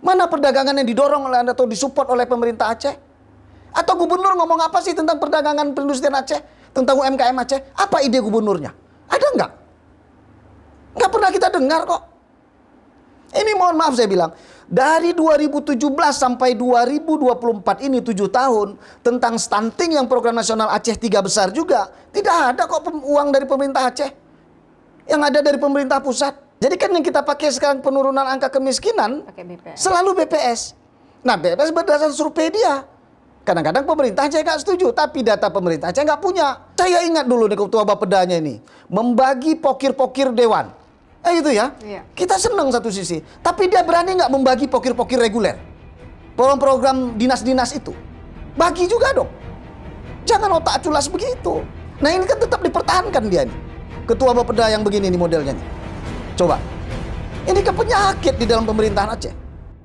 Mana perdagangan yang didorong oleh Anda atau disupport oleh pemerintah Aceh? Atau gubernur ngomong apa sih tentang perdagangan perindustrian Aceh? Tentang UMKM Aceh? Apa ide gubernurnya? Ada nggak? Nggak pernah kita dengar kok. Ini mohon maaf saya bilang, dari 2017 sampai 2024 ini 7 tahun, tentang stunting yang program nasional Aceh 3 besar juga, tidak ada kok uang dari pemerintah Aceh. Yang ada dari pemerintah pusat. Jadi kan yang kita pakai sekarang penurunan angka kemiskinan, selalu BPS. Nah BPS berdasarkan survei dia. Kadang-kadang pemerintah Aceh nggak setuju, tapi data pemerintah Aceh nggak punya. Saya ingat dulu nih ketua Bapedanya ini, membagi pokir-pokir dewan. Gitu ya. Iya. Kita senang satu sisi, tapi dia berani nggak membagi pokir-pokir reguler, program-program dinas-dinas itu. Bagi juga dong. Jangan otak culas begitu. Nah ini kan tetap dipertahankan dia nih. Ketua Bapeda yang begini nih modelnya nih. Coba. Ini kan penyakit di dalam pemerintahan Aceh.